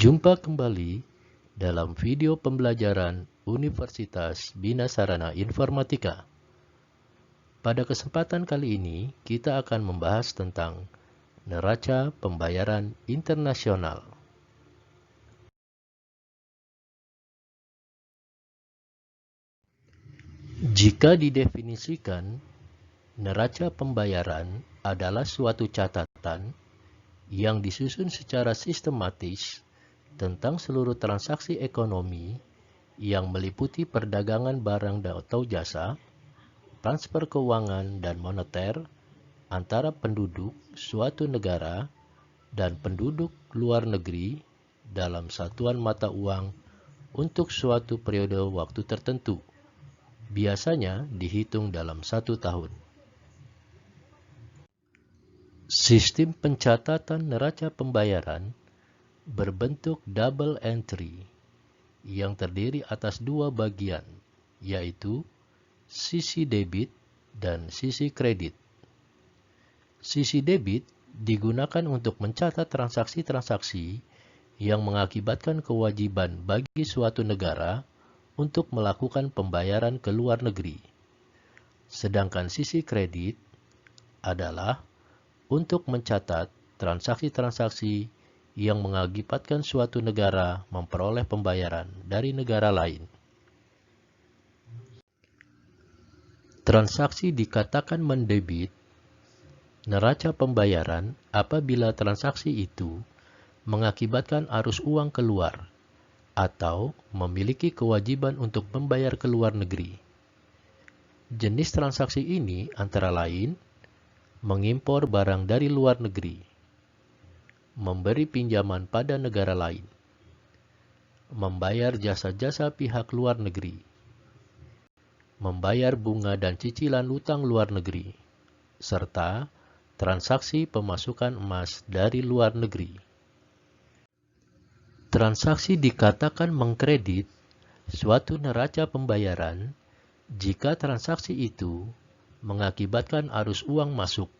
Jumpa kembali dalam video pembelajaran Universitas Bina Sarana Informatika. Pada kesempatan kali ini, kita akan membahas tentang neraca pembayaran internasional. Jika didefinisikan, neraca pembayaran adalah suatu catatan yang disusun secara sistematis tentang seluruh transaksi ekonomi yang meliputi perdagangan barang atau jasa, transfer keuangan dan moneter antara penduduk suatu negara dan penduduk luar negeri dalam satuan mata uang untuk suatu periode waktu tertentu, biasanya dihitung dalam 1 tahun. Sistem pencatatan neraca pembayaran berbentuk double entry yang terdiri atas 2 bagian, yaitu sisi debit dan sisi kredit. Sisi debit digunakan untuk mencatat transaksi-transaksi yang mengakibatkan kewajiban bagi suatu negara untuk melakukan pembayaran ke luar negeri. Sedangkan sisi kredit adalah untuk mencatat transaksi-transaksi yang mengakibatkan suatu negara memperoleh pembayaran dari negara lain. Transaksi dikatakan mendebit neraca pembayaran apabila transaksi itu mengakibatkan arus uang keluar atau memiliki kewajiban untuk membayar ke luar negeri. Jenis transaksi ini antara lain mengimpor barang dari luar negeri, memberi pinjaman pada negara lain, membayar jasa-jasa pihak luar negeri, membayar bunga dan cicilan utang luar negeri, serta transaksi pemasukan emas dari luar negeri. Transaksi dikatakan mengkredit suatu neraca pembayaran jika transaksi itu mengakibatkan arus uang masuk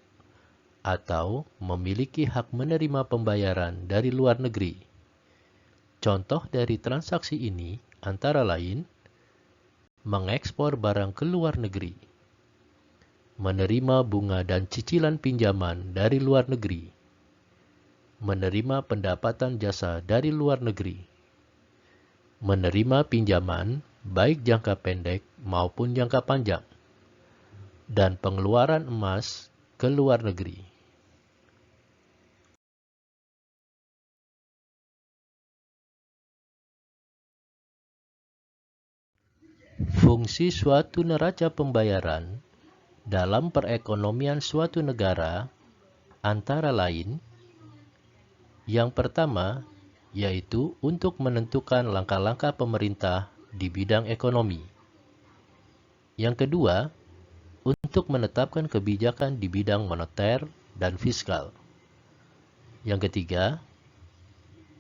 atau memiliki hak menerima pembayaran dari luar negeri. Contoh dari transaksi ini antara lain mengekspor barang ke luar negeri, menerima bunga dan cicilan pinjaman dari luar negeri, menerima pendapatan jasa dari luar negeri, menerima pinjaman baik jangka pendek maupun jangka panjang, dan pengeluaran emas ke luar negeri. Fungsi suatu neraca pembayaran dalam perekonomian suatu negara antara lain, yang pertama yaitu untuk menentukan langkah-langkah pemerintah di bidang ekonomi. Yang kedua, untuk menetapkan kebijakan di bidang moneter dan fiskal. Yang ketiga,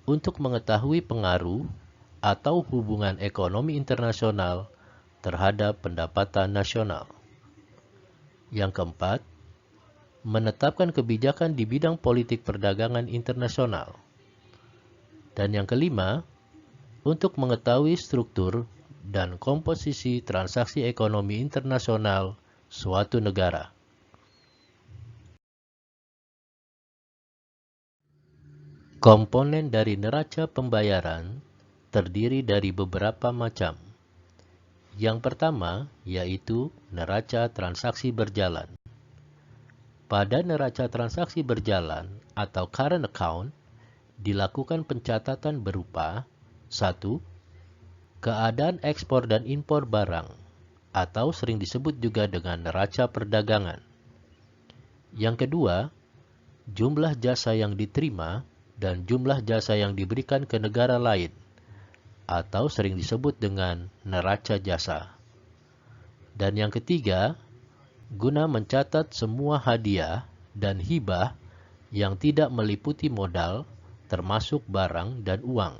untuk mengetahui pengaruh atau hubungan ekonomi internasional terhadap pendapatan nasional. Yang keempat, menetapkan kebijakan di bidang politik perdagangan internasional. Dan yang kelima, untuk mengetahui struktur dan komposisi transaksi ekonomi internasional suatu negara. Komponen dari neraca pembayaran terdiri dari beberapa macam. Yang pertama yaitu neraca transaksi berjalan. Pada neraca transaksi berjalan atau current account, dilakukan pencatatan berupa 1. Keadaan ekspor dan impor barang, atau sering disebut juga dengan neraca perdagangan. Yang kedua, jumlah jasa yang diterima dan jumlah jasa yang diberikan ke negara lain, atau sering disebut dengan neraca jasa. Dan yang ketiga, guna mencatat semua hadiah dan hibah yang tidak meliputi modal, termasuk barang dan uang,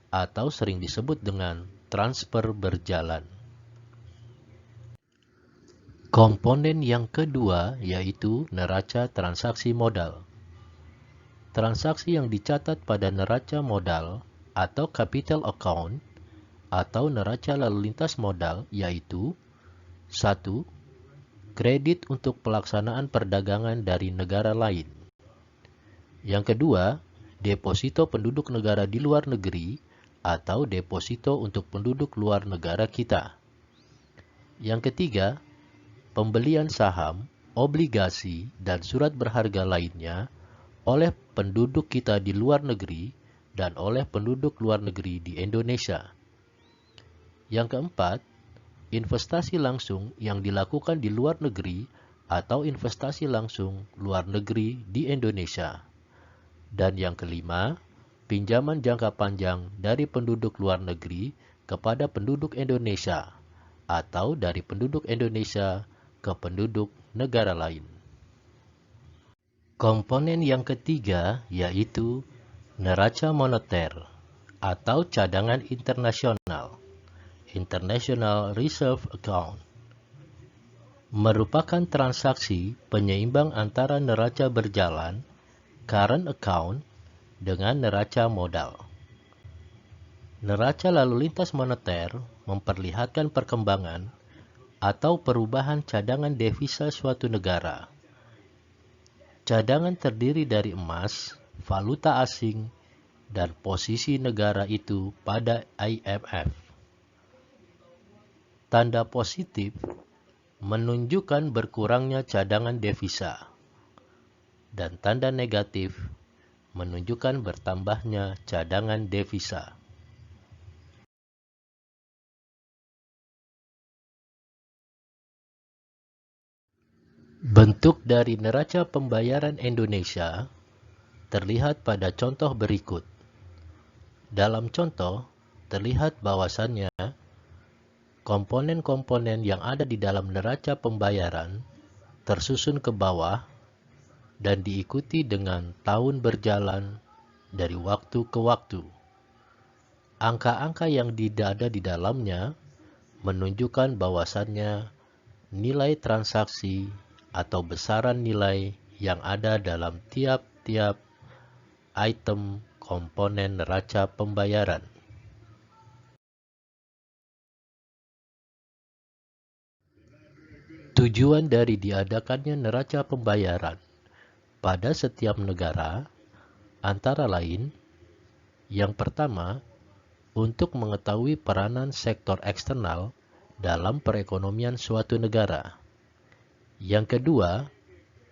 atau sering disebut dengan transfer berjalan. Komponen yang kedua yaitu neraca transaksi modal. Transaksi yang dicatat pada neraca modal atau capital account atau neraca lalu lintas modal, yaitu 1. Kredit untuk pelaksanaan perdagangan dari negara lain. Yang kedua, deposito penduduk negara di luar negeri atau deposito untuk penduduk luar negara kita. Yang ketiga, pembelian saham, obligasi, dan surat berharga lainnya oleh penduduk kita di luar negeri dan oleh penduduk luar negeri di Indonesia. Yang keempat, investasi langsung yang dilakukan di luar negeri atau investasi langsung luar negeri di Indonesia. Dan yang kelima, pinjaman jangka panjang dari penduduk luar negeri kepada penduduk Indonesia atau dari penduduk Indonesia ke penduduk negara lain. Komponen yang ketiga yaitu neraca moneter atau cadangan internasional, International Reserve Account, merupakan transaksi penyeimbang antara neraca berjalan, current account, dengan neraca modal. Neraca lalu lintas moneter memperlihatkan perkembangan atau perubahan cadangan devisa suatu negara. Cadangan terdiri dari emas, valuta asing, dan posisi negara itu pada IMF. Tanda positif menunjukkan berkurangnya cadangan devisa, dan tanda negatif menunjukkan bertambahnya cadangan devisa. Bentuk dari neraca pembayaran Indonesia terlihat pada contoh berikut. Dalam contoh, terlihat bahwasannya komponen-komponen yang ada di dalam neraca pembayaran tersusun ke bawah dan diikuti dengan tahun berjalan dari waktu ke waktu. Angka-angka yang ada di dalamnya menunjukkan bahwasannya nilai transaksi atau besaran nilai yang ada dalam tiap-tiap item komponen neraca pembayaran. Tujuan dari diadakannya neraca pembayaran pada setiap negara antara lain, yang pertama, untuk mengetahui peranan sektor eksternal dalam perekonomian suatu negara. Yang kedua,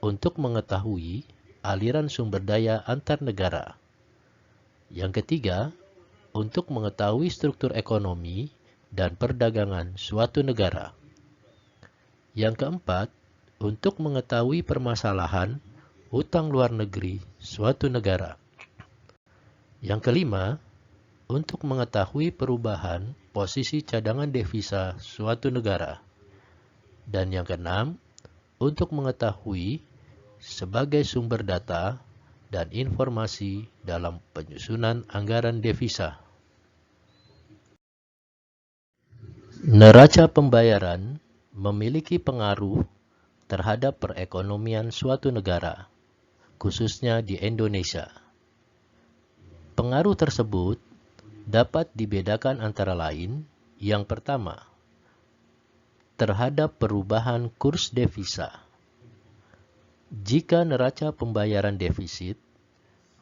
untuk mengetahui aliran sumber daya antar negara. Yang ketiga, untuk mengetahui struktur ekonomi dan perdagangan suatu negara. Yang keempat, untuk mengetahui permasalahan hutang luar negeri suatu negara. Yang kelima, untuk mengetahui perubahan posisi cadangan devisa suatu negara. Dan yang keenam, untuk mengetahui sebagai sumber data dan informasi dalam penyusunan anggaran devisa. Neraca pembayaran memiliki pengaruh terhadap perekonomian suatu negara, khususnya di Indonesia. Pengaruh tersebut dapat dibedakan antara lain, yang pertama, terhadap perubahan kurs devisa. Jika neraca pembayaran defisit,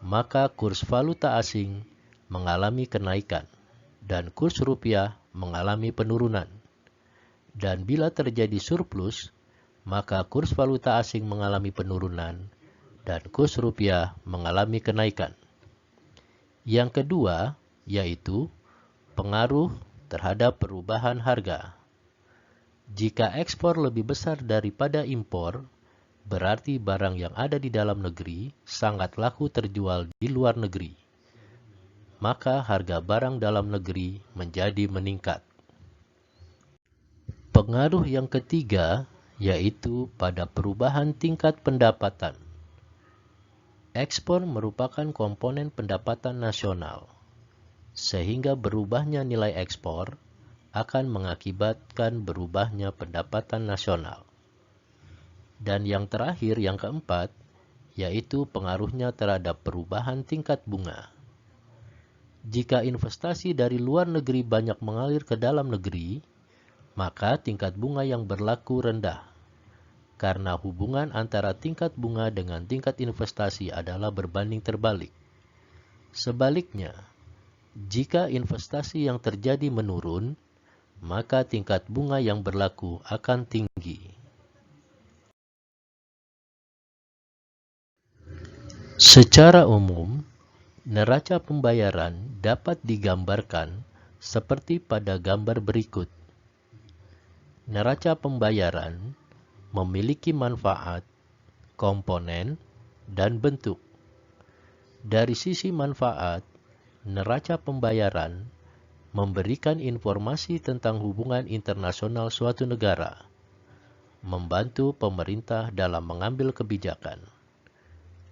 maka kurs valuta asing mengalami kenaikan dan kurs rupiah mengalami penurunan. Dan bila terjadi surplus, maka kurs valuta asing mengalami penurunan dan kurs rupiah mengalami kenaikan. Yang kedua, yaitu pengaruh terhadap perubahan harga. Jika ekspor lebih besar daripada impor, berarti barang yang ada di dalam negeri sangat laku terjual di luar negeri. Maka harga barang dalam negeri menjadi meningkat. Pengaruh yang ketiga yaitu pada perubahan tingkat pendapatan. Ekspor merupakan komponen pendapatan nasional, sehingga berubahnya nilai ekspor akan mengakibatkan berubahnya pendapatan nasional. Dan yang terakhir, yang keempat, yaitu pengaruhnya terhadap perubahan tingkat bunga. Jika investasi dari luar negeri banyak mengalir ke dalam negeri, maka tingkat bunga yang berlaku rendah, karena hubungan antara tingkat bunga dengan tingkat investasi adalah berbanding terbalik. Sebaliknya, jika investasi yang terjadi menurun, maka tingkat bunga yang berlaku akan tinggi. Secara umum, neraca pembayaran dapat digambarkan seperti pada gambar berikut. Neraca pembayaran memiliki manfaat, komponen, dan bentuk. Dari sisi manfaat, neraca pembayaran memberikan informasi tentang hubungan internasional suatu negara, membantu pemerintah dalam mengambil kebijakan,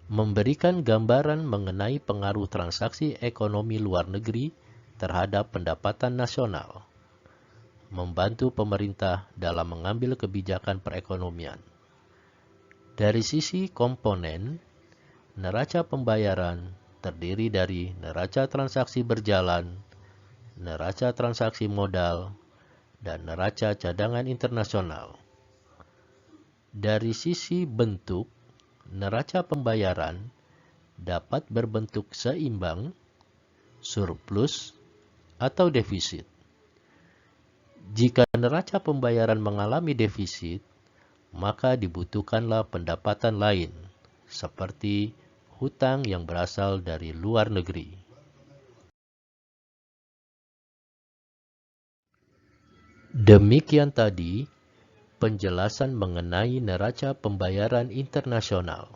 memberikan gambaran mengenai pengaruh transaksi ekonomi luar negeri terhadap pendapatan nasional, membantu pemerintah dalam mengambil kebijakan perekonomian. Dari sisi komponen, neraca pembayaran terdiri dari neraca transaksi berjalan, neraca transaksi modal, dan neraca cadangan internasional. Dari sisi bentuk, neraca pembayaran dapat berbentuk seimbang, surplus, atau defisit. Jika neraca pembayaran mengalami defisit, maka dibutuhkanlah pendapatan lain, seperti hutang yang berasal dari luar negeri. Demikian tadi penjelasan mengenai neraca pembayaran internasional.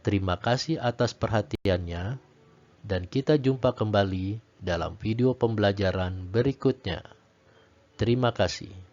Terima kasih atas perhatiannya, dan kita jumpa kembali dalam video pembelajaran berikutnya. Terima kasih.